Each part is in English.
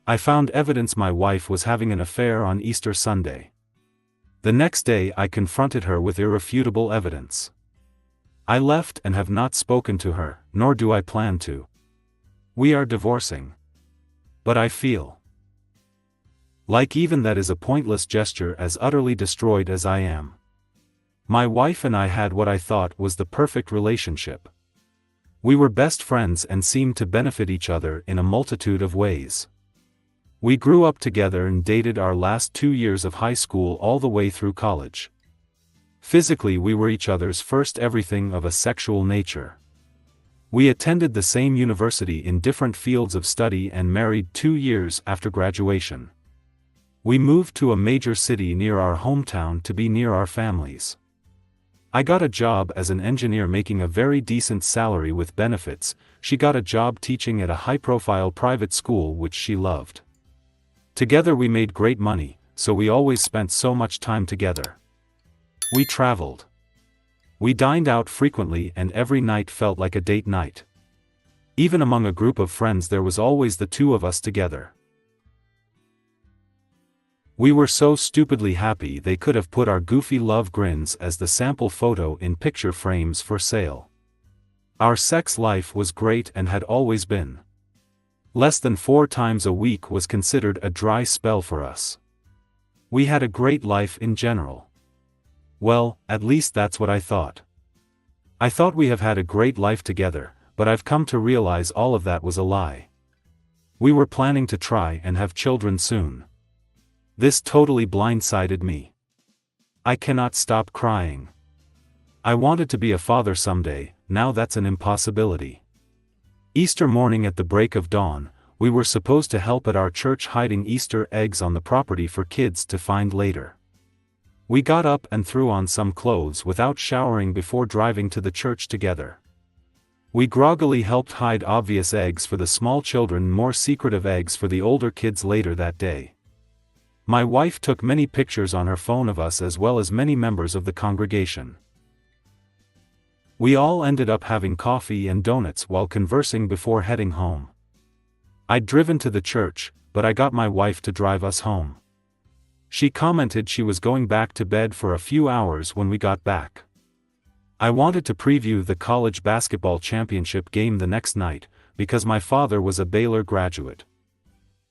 I found evidence my wife was having an affair on Easter Sunday. The next day I confronted her with irrefutable evidence. I left and have not spoken to her, nor do I plan to. We are divorcing. But I feel like even that is a pointless gesture, as utterly destroyed as I am. My wife and I had what I thought was the perfect relationship. We were best friends and seemed to benefit each other in a multitude of ways. We grew up together and dated our last 2 years of high school all the way through college. Physically, we were each other's first everything of a sexual nature. We attended the same university in different fields of study and married 2 years after graduation. We moved to a major city near our hometown to be near our families. I got a job as an engineer making a very decent salary with benefits. She got a job teaching at a high-profile private school which she loved. Together we made great money, so we always spent so much time together. We traveled. We dined out frequently, and every night felt like a date night. Even among a group of friends there was always the two of us together. We were so stupidly happy they could have put our goofy love grins as the sample photo in picture frames for sale. Our sex life was great and had always been. Less than 4 times a week was considered a dry spell for us. We had a great life in general. Well, at least that's what I thought. I thought we have had a great life together, but I've come to realize all of that was a lie. We were planning to try and have children soon. This totally blindsided me. I cannot stop crying. I wanted to be a father someday, now that's an impossibility. Easter morning at the break of dawn, we were supposed to help at our church hiding Easter eggs on the property for kids to find later. We got up and threw on some clothes without showering before driving to the church together. We groggily helped hide obvious eggs for the small children, more secretive eggs for the older kids later that day. My wife took many pictures on her phone of us as well as many members of the congregation. We all ended up having coffee and donuts while conversing before heading home. I'd driven to the church, but I got my wife to drive us home. She commented she was going back to bed for a few hours when we got back. I wanted to preview the college basketball championship game the next night, because my father was a Baylor graduate.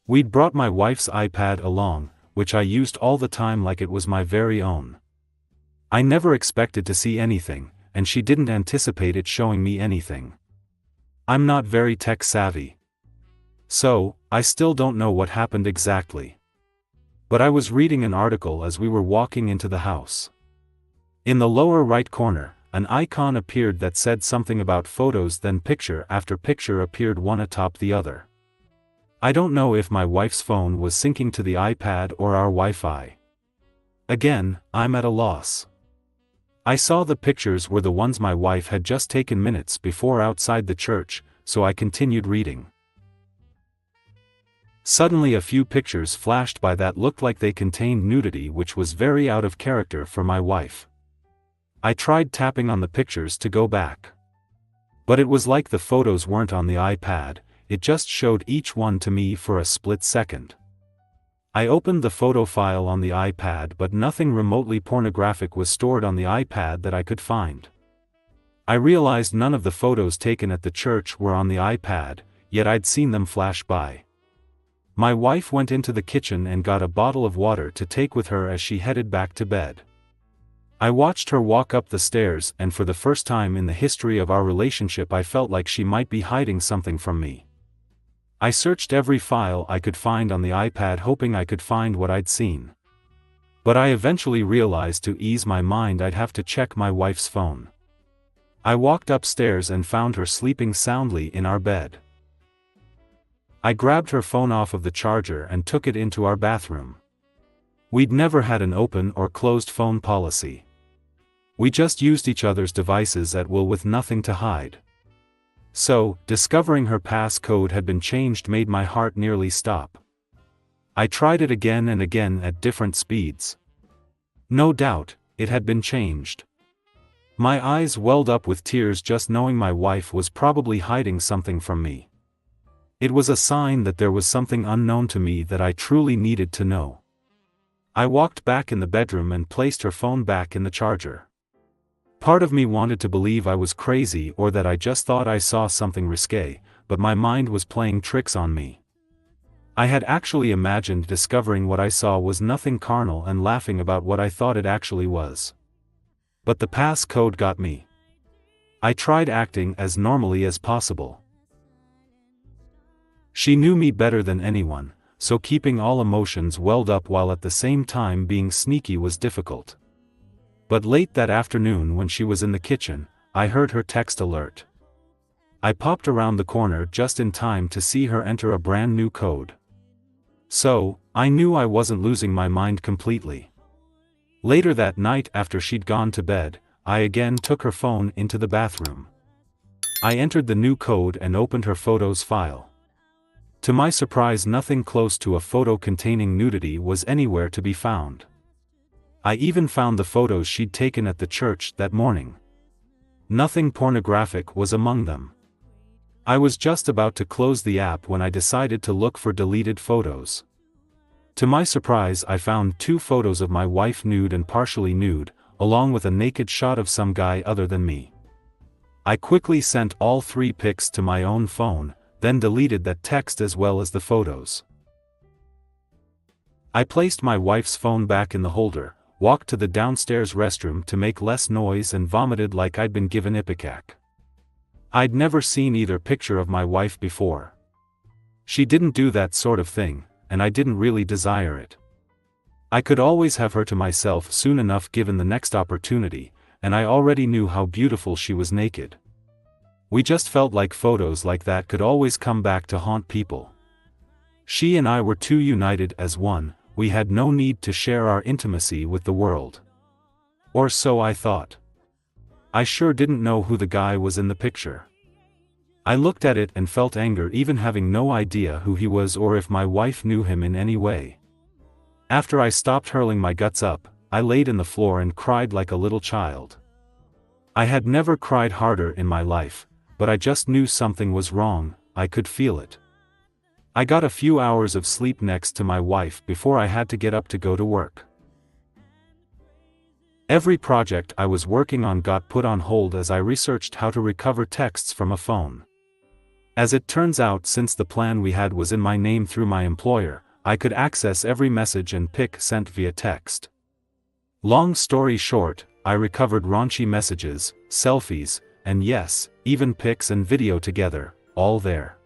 We'd brought my wife's iPad along, which I used all the time like it was my very own. I never expected to see anything, and she didn't anticipate it showing me anything. I'm not very tech savvy. So, I still don't know what happened exactly. But I was reading an article as we were walking into the house. In the lower right corner, an icon appeared that said something about photos, then picture after picture appeared one atop the other. I don't know if my wife's phone was syncing to the iPad or our Wi-Fi. Again, I'm at a loss. I saw the pictures were the ones my wife had just taken minutes before outside the church, so I continued reading. Suddenly a few pictures flashed by that looked like they contained nudity, which was very out of character for my wife. I tried tapping on the pictures to go back. But it was like the photos weren't on the iPad, it just showed each one to me for a split second. I opened the photo file on the iPad, but nothing remotely pornographic was stored on the iPad that I could find. I realized none of the photos taken at the church were on the iPad, yet I'd seen them flash by. My wife went into the kitchen and got a bottle of water to take with her as she headed back to bed. I watched her walk up the stairs, and for the first time in the history of our relationship I felt like she might be hiding something from me. I searched every file I could find on the iPad hoping I could find what I'd seen. But I eventually realized to ease my mind I'd have to check my wife's phone. I walked upstairs and found her sleeping soundly in our bed. I grabbed her phone off of the charger and took it into our bathroom. We'd never had an open or closed phone policy. We just used each other's devices at will with nothing to hide. So, discovering her passcode had been changed made my heart nearly stop. I tried it again and again at different speeds. No doubt, it had been changed. My eyes welled up with tears just knowing my wife was probably hiding something from me. It was a sign that there was something unknown to me that I truly needed to know. I walked back in the bedroom and placed her phone back in the charger. Part of me wanted to believe I was crazy or that I just thought I saw something risque, but my mind was playing tricks on me. I had actually imagined discovering what I saw was nothing carnal and laughing about what I thought it actually was. But the pass code got me. I tried acting as normally as possible. She knew me better than anyone, so keeping all emotions welled up while at the same time being sneaky was difficult. But late that afternoon when she was in the kitchen, I heard her text alert. I popped around the corner just in time to see her enter a brand new code. So, I knew I wasn't losing my mind completely. Later that night after she'd gone to bed, I again took her phone into the bathroom. I entered the new code and opened her photos file. To my surprise, nothing close to a photo containing nudity was anywhere to be found. I even found the photos she'd taken at the church that morning. Nothing pornographic was among them. I was just about to close the app when I decided to look for deleted photos. To my surprise, I found 2 photos of my wife nude and partially nude, along with a naked shot of some guy other than me. I quickly sent all 3 pics to my own phone, then deleted that text as well as the photos. I placed my wife's phone back in the holder, walked to the downstairs restroom to make less noise and vomited like I'd been given ipecac. I'd never seen either picture of my wife before. She didn't do that sort of thing, and I didn't really desire it. I could always have her to myself soon enough given the next opportunity, and I already knew how beautiful she was naked. We just felt like photos like that could always come back to haunt people. She and I were too united as one, we had no need to share our intimacy with the world. Or so I thought. I sure didn't know who the guy was in the picture. I looked at it and felt anger even having no idea who he was or if my wife knew him in any way. After I stopped hurling my guts up, I laid on the floor and cried like a little child. I had never cried harder in my life, but I just knew something was wrong, I could feel it. I got a few hours of sleep next to my wife before I had to get up to go to work. Every project I was working on got put on hold as I researched how to recover texts from a phone. As it turns out, since the plan we had was in my name through my employer, I could access every message and pic sent via text. Long story short, I recovered raunchy messages, selfies, and yes, even pics and video together, all there.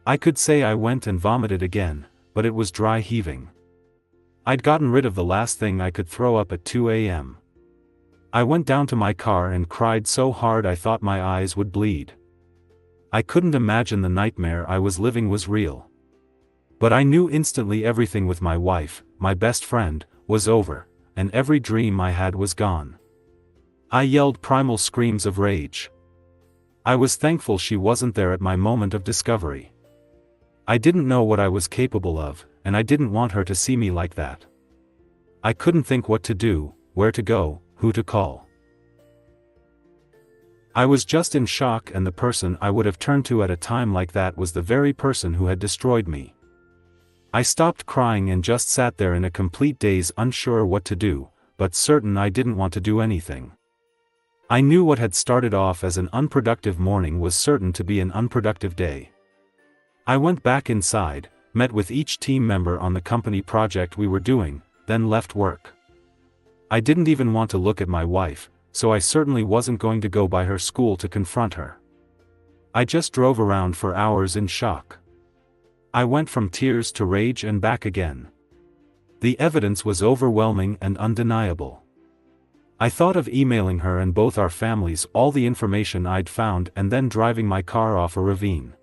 I could say I went and vomited again, but it was dry heaving. I'd gotten rid of the last thing I could throw up at 2 a.m. I went down to my car and cried so hard I thought my eyes would bleed. I couldn't imagine the nightmare I was living was real. But I knew instantly everything with my wife, my best friend, was over, and every dream I had was gone. I yelled primal screams of rage. I was thankful she wasn't there at my moment of discovery. I didn't know what I was capable of, and I didn't want her to see me like that. I couldn't think what to do, where to go, who to call. I was just in shock, and the person I would have turned to at a time like that was the very person who had destroyed me. I stopped crying and just sat there in a complete daze, unsure what to do, but certain I didn't want to do anything. I knew what had started off as an unproductive morning was certain to be an unproductive day. I went back inside, met with each team member on the company project we were doing, then left work. I didn't even want to look at my wife, so I certainly wasn't going to go by her school to confront her. I just drove around for hours in shock. I went from tears to rage and back again. The evidence was overwhelming and undeniable. I thought of emailing her and both our families all the information I'd found and then driving my car off a ravine.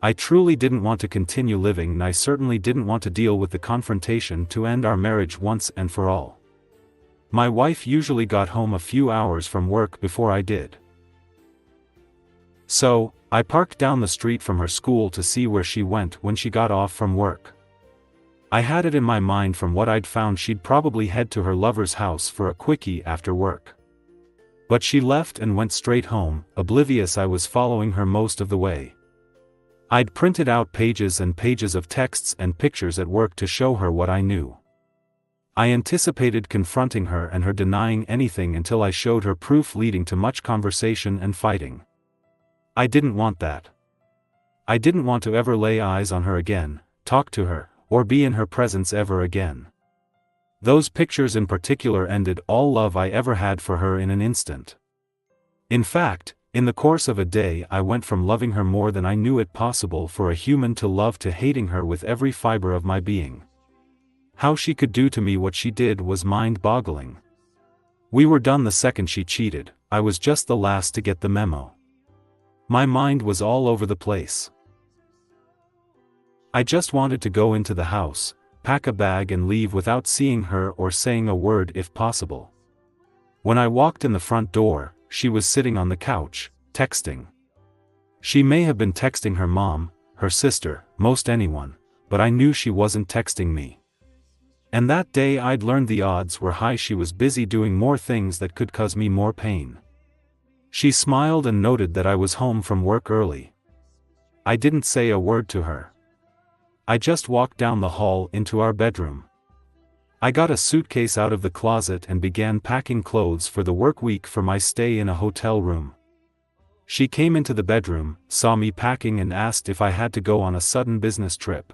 I truly didn't want to continue living, and I certainly didn't want to deal with the confrontation to end our marriage once and for all. My wife usually got home a few hours from work before I did. So, I parked down the street from her school to see where she went when she got off from work. I had it in my mind from what I'd found she'd probably head to her lover's house for a quickie after work. But she left and went straight home, oblivious I was following her most of the way. I'd printed out pages and pages of texts and pictures at work to show her what I knew. I anticipated confronting her and her denying anything until I showed her proof, leading to much conversation and fighting. I didn't want that. I didn't want to ever lay eyes on her again, talk to her, or be in her presence ever again. Those pictures in particular ended all love I ever had for her in an instant. In fact, in the course of a day I went from loving her more than I knew it possible for a human to love to hating her with every fiber of my being. How she could do to me what she did was mind-boggling. We were done the second she cheated. I was just the last to get the memo. My mind was all over the place. I just wanted to go into the house, pack a bag and leave without seeing her or saying a word if possible. When I walked in the front door, she was sitting on the couch, texting. She may have been texting her mom, her sister, most anyone, but I knew she wasn't texting me. And that day I'd learned the odds were high she was busy doing more things that could cause me more pain. She smiled and noted that I was home from work early. I didn't say a word to her. I just walked down the hall into our bedroom. I got a suitcase out of the closet and began packing clothes for the work week for my stay in a hotel room. She came into the bedroom, saw me packing and asked if I had to go on a sudden business trip.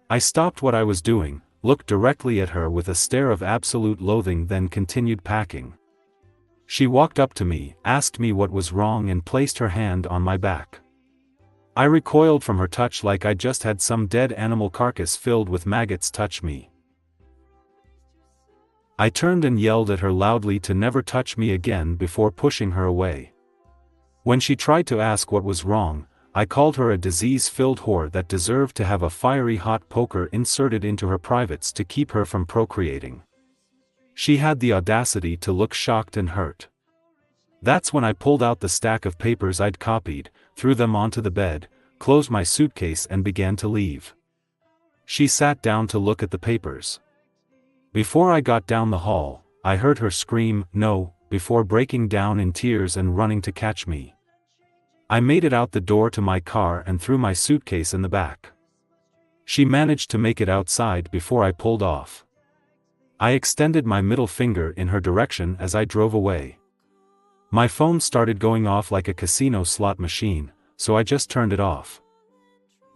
I stopped what I was doing, looked directly at her with a stare of absolute loathing, then continued packing. She walked up to me, asked me what was wrong and placed her hand on my back. I recoiled from her touch like I just had some dead animal carcass filled with maggots touch me. I turned and yelled at her loudly to never touch me again before pushing her away. When she tried to ask what was wrong, I called her a disease-filled whore that deserved to have a fiery hot poker inserted into her privates to keep her from procreating. She had the audacity to look shocked and hurt. That's when I pulled out the stack of papers I'd copied, threw them onto the bed, closed my suitcase and began to leave. She sat down to look at the papers. Before I got down the hall, I heard her scream, "No," before breaking down in tears and running to catch me. I made it out the door to my car and threw my suitcase in the back. She managed to make it outside before I pulled off. I extended my middle finger in her direction as I drove away. My phone started going off like a casino slot machine, so I just turned it off.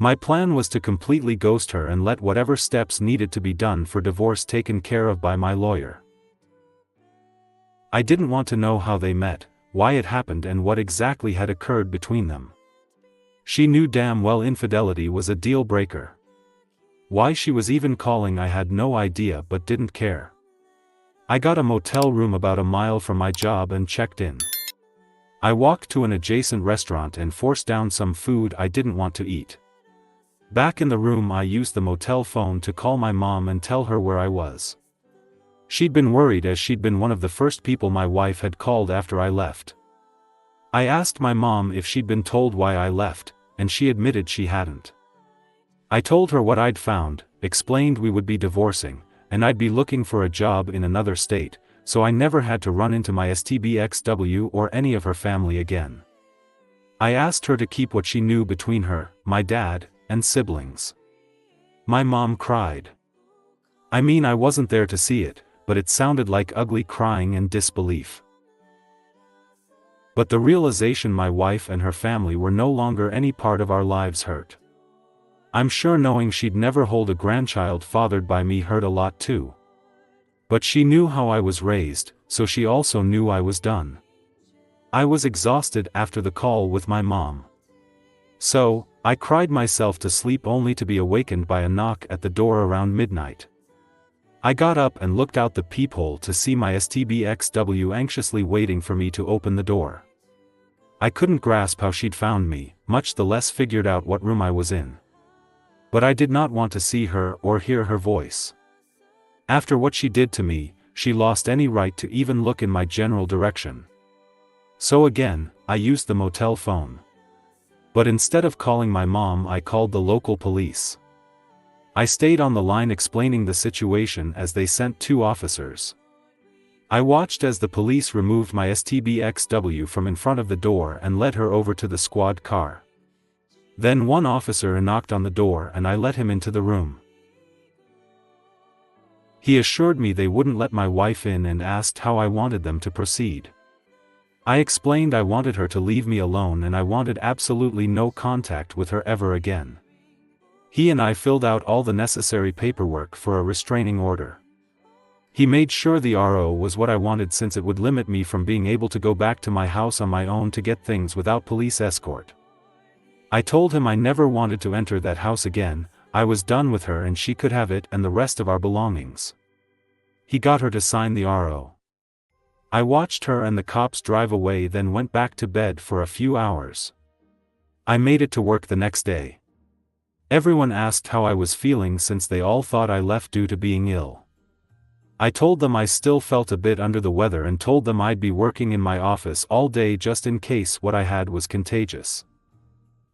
My plan was to completely ghost her and let whatever steps needed to be done for divorce taken care of by my lawyer. I didn't want to know how they met, why it happened and what exactly had occurred between them. She knew damn well infidelity was a deal breaker. Why she was even calling I had no idea but didn't care. I got a motel room about a mile from my job and checked in. I walked to an adjacent restaurant and forced down some food I didn't want to eat. Back in the room I used the motel phone to call my mom and tell her where I was. She'd been worried as she'd been one of the first people my wife had called after I left. I asked my mom if she'd been told why I left, and she admitted she hadn't. I told her what I'd found, explained we would be divorcing, and I'd be looking for a job in another state, so I never had to run into my STBXW or any of her family again. I asked her to keep what she knew between her, my dad, and siblings. My mom cried. I mean, I wasn't there to see it, but it sounded like ugly crying and disbelief. But the realization my wife and her family were no longer any part of our lives hurt. I'm sure knowing she'd never hold a grandchild fathered by me hurt a lot too. But she knew how I was raised, so she also knew I was done. I was exhausted after the call with my mom. So, I cried myself to sleep only to be awakened by a knock at the door around midnight. I got up and looked out the peephole to see my STBXW anxiously waiting for me to open the door. I couldn't grasp how she'd found me, much the less figured out what room I was in. But I did not want to see her or hear her voice. After what she did to me, she lost any right to even look in my general direction. So again, I used the motel phone. But instead of calling my mom, I called the local police. I stayed on the line explaining the situation as they sent 2 officers. I watched as the police removed my STBXW from in front of the door and led her over to the squad car. Then one officer knocked on the door and I let him into the room. He assured me they wouldn't let my wife in and asked how I wanted them to proceed. I explained I wanted her to leave me alone and I wanted absolutely no contact with her ever again. He and I filled out all the necessary paperwork for a restraining order. He made sure the RO was what I wanted since it would limit me from being able to go back to my house on my own to get things without police escort. I told him I never wanted to enter that house again, I was done with her and she could have it and the rest of our belongings. He got her to sign the RO. I watched her and the cops drive away, then went back to bed for a few hours. I made it to work the next day. Everyone asked how I was feeling since they all thought I left due to being ill. I told them I still felt a bit under the weather and told them I'd be working in my office all day just in case what I had was contagious.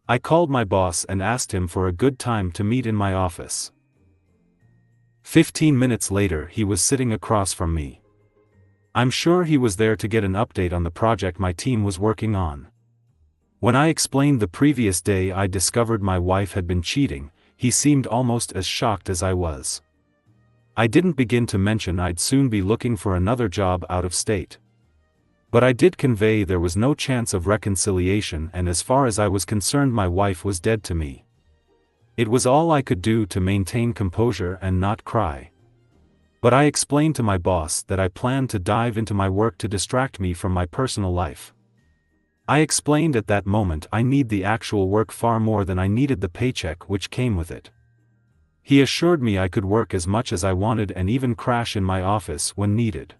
I called my boss and asked him for a good time to meet in my office. 15 minutes later he was sitting across from me. I'm sure he was there to get an update on the project my team was working on. When I explained the previous day I discovered my wife had been cheating, he seemed almost as shocked as I was. I didn't begin to mention I'd soon be looking for another job out of state. But I did convey there was no chance of reconciliation and as far as I was concerned my wife was dead to me. It was all I could do to maintain composure and not cry. But I explained to my boss that I planned to dive into my work to distract me from my personal life. I explained at that moment I need the actual work far more than I needed the paycheck which came with it. He assured me I could work as much as I wanted and even crash in my office when needed.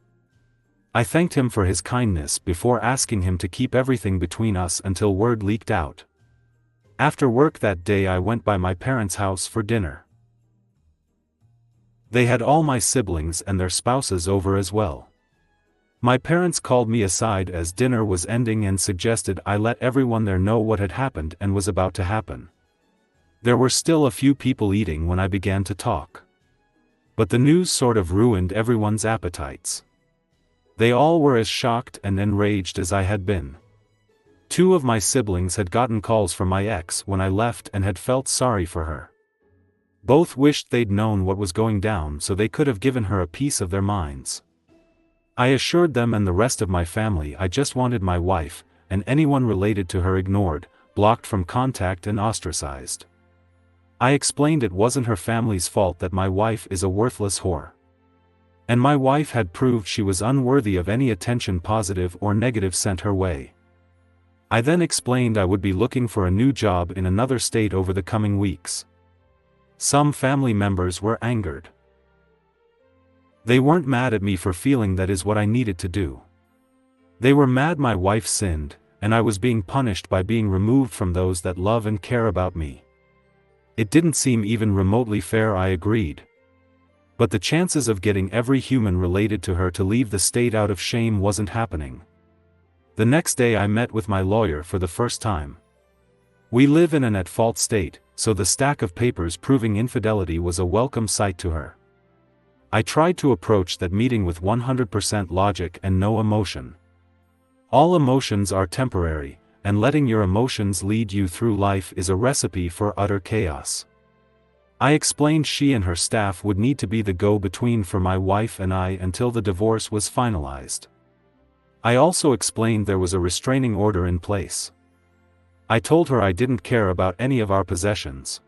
I thanked him for his kindness before asking him to keep everything between us until word leaked out. After work that day I went by my parents' house for dinner. They had all my siblings and their spouses over as well. My parents called me aside as dinner was ending and suggested I let everyone there know what had happened and was about to happen. There were still a few people eating when I began to talk. But the news sort of ruined everyone's appetites. They all were as shocked and enraged as I had been. 2 of my siblings had gotten calls from my ex when I left and had felt sorry for her. Both wished they'd known what was going down so they could have given her a piece of their minds. I assured them and the rest of my family I just wanted my wife, and anyone related to her ignored, blocked from contact and ostracized. I explained it wasn't her family's fault that my wife is a worthless whore. And my wife had proved she was unworthy of any attention positive or negative sent her way. I then explained I would be looking for a new job in another state over the coming weeks. Some family members were angered. They weren't mad at me for feeling that is what I needed to do. They were mad my wife sinned, and I was being punished by being removed from those that love and care about me. It didn't seem even remotely fair, I agreed. But the chances of getting every human related to her to leave the state out of shame wasn't happening. The next day I met with my lawyer for the first time. We live in an at-fault state, so the stack of papers proving infidelity was a welcome sight to her. I tried to approach that meeting with 100% logic and no emotion. All emotions are temporary, and letting your emotions lead you through life is a recipe for utter chaos. I explained she and her staff would need to be the go-between for my wife and I until the divorce was finalized. I also explained there was a restraining order in place. I told her I didn't care about any of our possessions.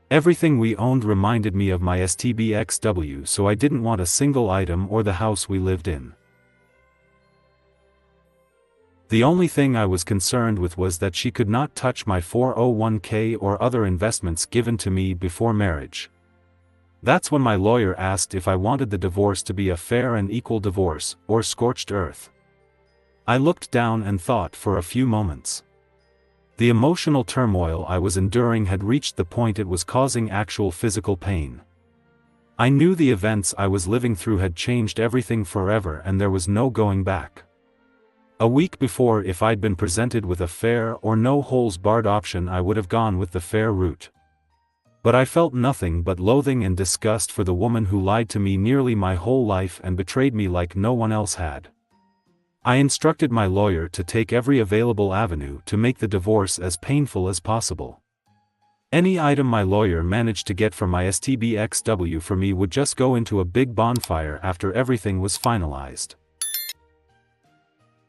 Everything we owned reminded me of my STBXW, so I didn't want a single item or the house we lived in. The only thing I was concerned with was that she could not touch my 401k or other investments given to me before marriage. That's when my lawyer asked if I wanted the divorce to be a fair and equal divorce, or scorched earth. I looked down and thought for a few moments. The emotional turmoil I was enduring had reached the point it was causing actual physical pain. I knew the events I was living through had changed everything forever and there was no going back. A week before, if I'd been presented with a fair or no holes barred option, I would have gone with the fair route. But I felt nothing but loathing and disgust for the woman who lied to me nearly my whole life and betrayed me like no one else had. I instructed my lawyer to take every available avenue to make the divorce as painful as possible. Any item my lawyer managed to get from my STBXW for me would just go into a big bonfire after everything was finalized.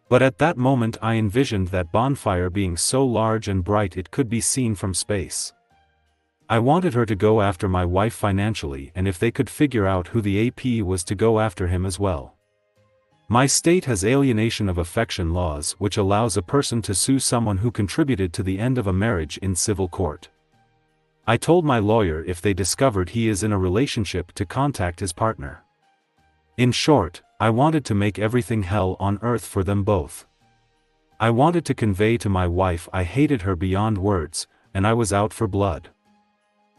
But at that moment I envisioned that bonfire being so large and bright it could be seen from space. I wanted her to go after my wife financially, and if they could figure out who the AP was, to go after him as well. My state has alienation of affection laws which allows a person to sue someone who contributed to the end of a marriage in civil court. I told my lawyer if they discovered he is in a relationship to contact his partner. In short, I wanted to make everything hell on earth for them both. I wanted to convey to my wife I hated her beyond words, and I was out for blood.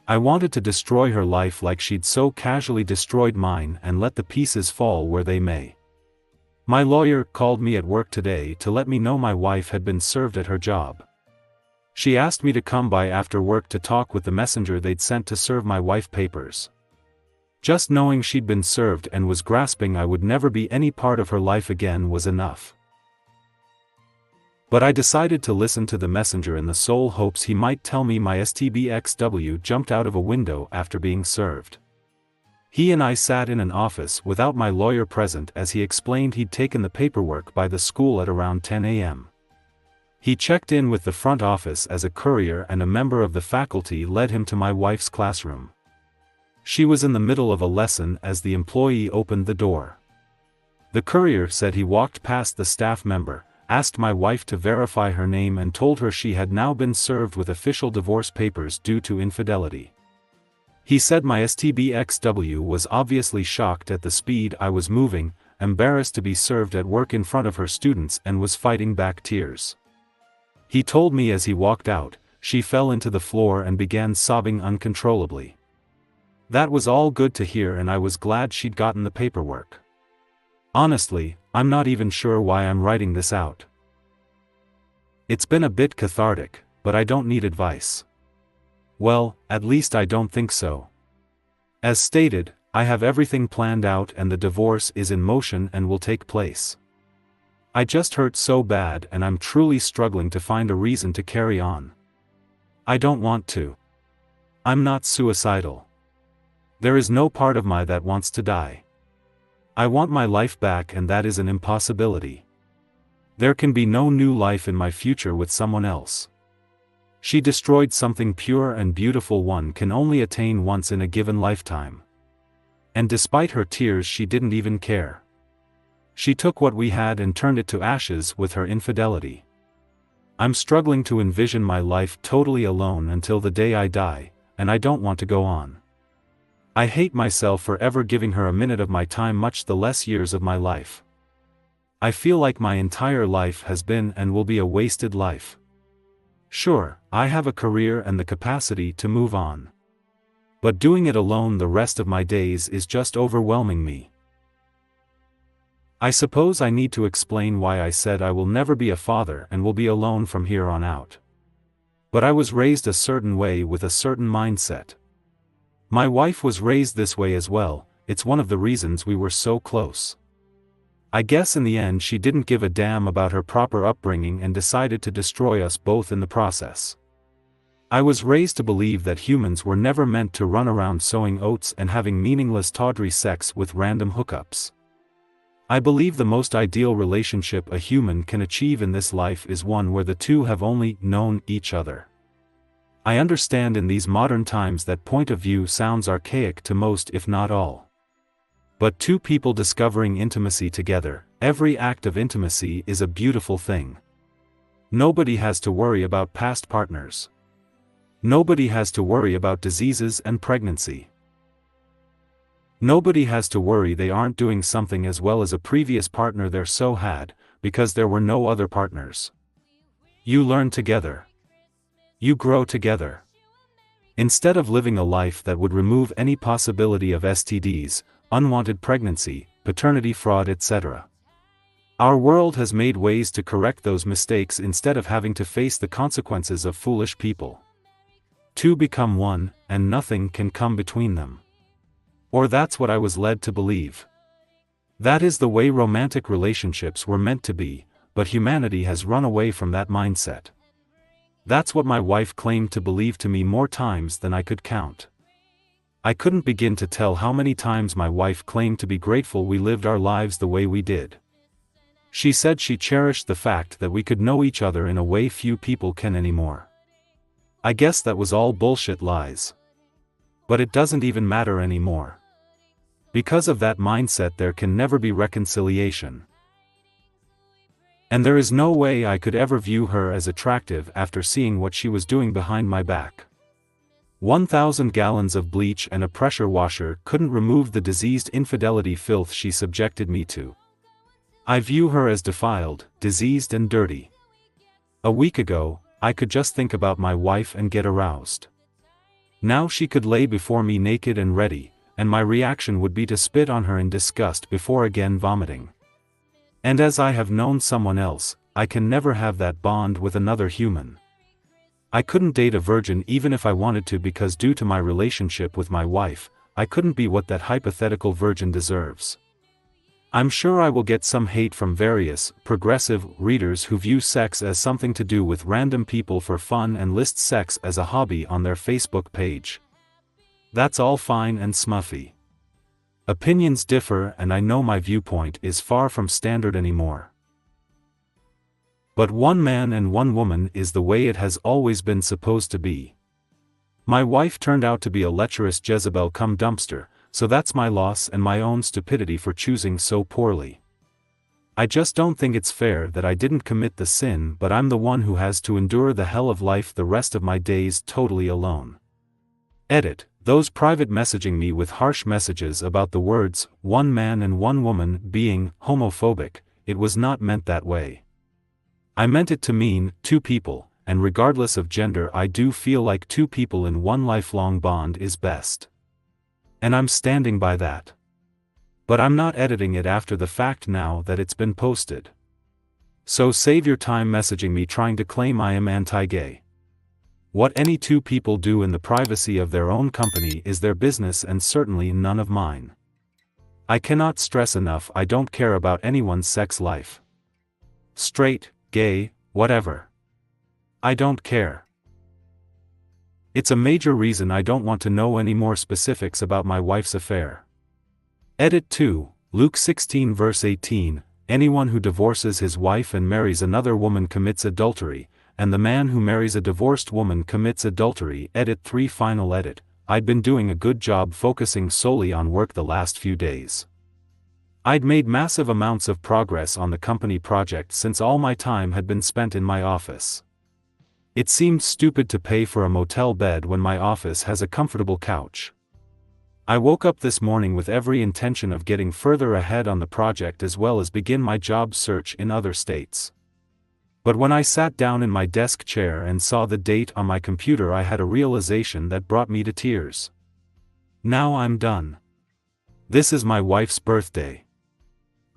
I wanted to destroy her life like she'd so casually destroyed mine and let the pieces fall where they may. My lawyer called me at work today to let me know my wife had been served at her job. She asked me to come by after work to talk with the messenger they'd sent to serve my wife papers. Just knowing she'd been served and was grasping I would never be any part of her life again was enough. But I decided to listen to the messenger in the sole hopes he might tell me my STBXW jumped out of a window after being served. He and I sat in an office without my lawyer present as he explained he'd taken the paperwork by the school at around 10 a.m. He checked in with the front office as a courier and a member of the faculty led him to my wife's classroom. She was in the middle of a lesson as the employee opened the door. The courier said he walked past the staff member, asked my wife to verify her name and told her she had now been served with official divorce papers due to infidelity. He said my STBXW was obviously shocked at the speed I was moving, embarrassed to be served at work in front of her students, and was fighting back tears. He told me as he walked out, she fell into the floor and began sobbing uncontrollably. That was all good to hear and I was glad she'd gotten the paperwork. Honestly, I'm not even sure why I'm writing this out. It's been a bit cathartic, but I don't need advice. Well, at least I don't think so. As stated, I have everything planned out and the divorce is in motion and will take place. I just hurt so bad and I'm truly struggling to find a reason to carry on. I don't want to. I'm not suicidal. There is no part of me that wants to die. I want my life back and that is an impossibility. There can be no new life in my future with someone else. She destroyed something pure and beautiful one can only attain once in a given lifetime. And despite her tears she didn't even care. She took what we had and turned it to ashes with her infidelity. I'm struggling to envision my life totally alone until the day I die, and I don't want to go on. I hate myself for ever giving her a minute of my time, much the less years of my life. I feel like my entire life has been and will be a wasted life. Sure, I have a career and the capacity to move on. But doing it alone the rest of my days is just overwhelming me. I suppose I need to explain why I said I will never be a father and will be alone from here on out. But I was raised a certain way with a certain mindset. My wife was raised this way as well, it's one of the reasons we were so close. I guess in the end she didn't give a damn about her proper upbringing and decided to destroy us both in the process. I was raised to believe that humans were never meant to run around sowing oats and having meaningless tawdry sex with random hookups. I believe the most ideal relationship a human can achieve in this life is one where the two have only known each other. I understand in these modern times that point of view sounds archaic to most if not all. But two people discovering intimacy together, every act of intimacy is a beautiful thing. Nobody has to worry about past partners. Nobody has to worry about diseases and pregnancy. Nobody has to worry they aren't doing something as well as a previous partner they so had, because there were no other partners. You learn together. You grow together. Instead of living a life that would remove any possibility of STDs, unwanted pregnancy, paternity fraud, etc. Our world has made ways to correct those mistakes instead of having to face the consequences of foolish people. Two become one, and nothing can come between them. Or that's what I was led to believe. That is the way romantic relationships were meant to be, but humanity has run away from that mindset. That's what my wife claimed to believe to me more times than I could count. I couldn't begin to tell how many times my wife claimed to be grateful we lived our lives the way we did. She said she cherished the fact that we could know each other in a way few people can anymore. I guess that was all bullshit lies. But it doesn't even matter anymore. Because of that mindset there can never be reconciliation. And there is no way I could ever view her as attractive after seeing what she was doing behind my back. 1,000 gallons of bleach and a pressure washer couldn't remove the diseased infidelity filth she subjected me to. I view her as defiled, diseased and dirty. A week ago, I could just think about my wife and get aroused. Now she could lay before me naked and ready, and my reaction would be to spit on her in disgust before again vomiting. And as I have known someone else, I can never have that bond with another human. I couldn't date a virgin even if I wanted to because due to my relationship with my wife, I couldn't be what that hypothetical virgin deserves. I'm sure I will get some hate from various, progressive, readers who view sex as something to do with random people for fun and list sex as a hobby on their Facebook page. That's all fine and smuffy. Opinions differ and I know my viewpoint is far from standard anymore. But one man and one woman is the way it has always been supposed to be. My wife turned out to be a lecherous Jezebel cum dumpster, so that's my loss and my own stupidity for choosing so poorly. I just don't think it's fair that I didn't commit the sin but I'm the one who has to endure the hell of life the rest of my days totally alone. Edit. Those private messaging me with harsh messages about the words, one man and one woman, being homophobic, it was not meant that way. I meant it to mean, two people, and regardless of gender I do feel like two people in one lifelong bond is best. And I'm standing by that. But I'm not editing it after the fact now that it's been posted. So save your time messaging me trying to claim I am anti-gay. What any two people do in the privacy of their own company is their business and certainly none of mine. I cannot stress enough I don't care about anyone's sex life. Straight, gay, whatever. I don't care. It's a major reason I don't want to know any more specifics about my wife's affair. Edit 2, Luke 16 verse 18, anyone who divorces his wife and marries another woman commits adultery, and the man who marries a divorced woman commits adultery. Edit 3 final edit, I'd been doing a good job focusing solely on work the last few days. I'd made massive amounts of progress on the company project since all my time had been spent in my office. It seemed stupid to pay for a motel bed when my office has a comfortable couch. I woke up this morning with every intention of getting further ahead on the project as well as begin my job search in other states. But when I sat down in my desk chair and saw the date on my computer I had a realization that brought me to tears. Now I'm done. This is my wife's birthday.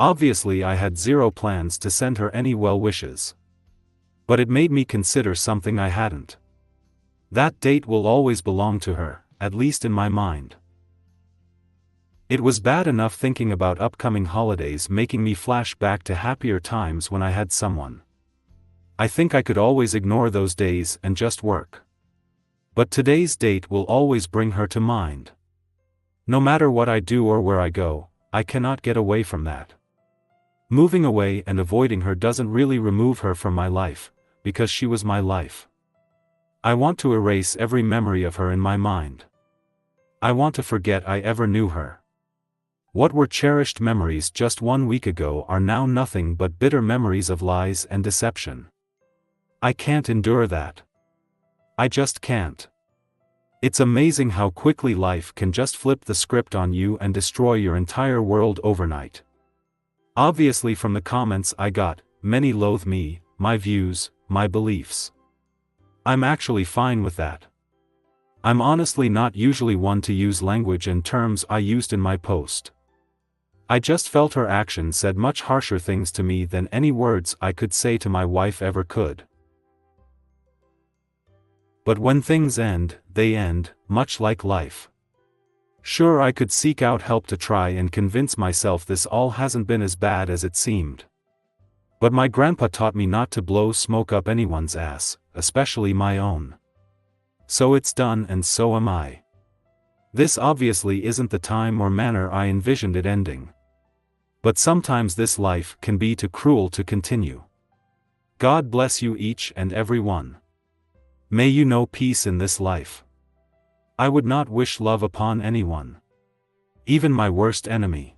Obviously I had zero plans to send her any well wishes. But it made me consider something I hadn't. That date will always belong to her, at least in my mind. It was bad enough thinking about upcoming holidays making me flash back to happier times when I had someone. I think I could always ignore those days and just work. But today's date will always bring her to mind. No matter what I do or where I go, I cannot get away from that. Moving away and avoiding her doesn't really remove her from my life, because she was my life. I want to erase every memory of her in my mind. I want to forget I ever knew her. What were cherished memories just 1 week ago are now nothing but bitter memories of lies and deception. I can't endure that. I just can't. It's amazing how quickly life can just flip the script on you and destroy your entire world overnight. Obviously from the comments I got, many loathe me, my views, my beliefs. I'm actually fine with that. I'm honestly not usually one to use language and terms I used in my post. I just felt her action said much harsher things to me than any words I could say to my wife ever could. But when things end, they end, much like life. Sure, I could seek out help to try and convince myself this all hasn't been as bad as it seemed. But my grandpa taught me not to blow smoke up anyone's ass, especially my own. So it's done and so am I. This obviously isn't the time or manner I envisioned it ending. But sometimes this life can be too cruel to continue. God bless you each and every one. May you know peace in this life. I would not wish love upon anyone. Even my worst enemy.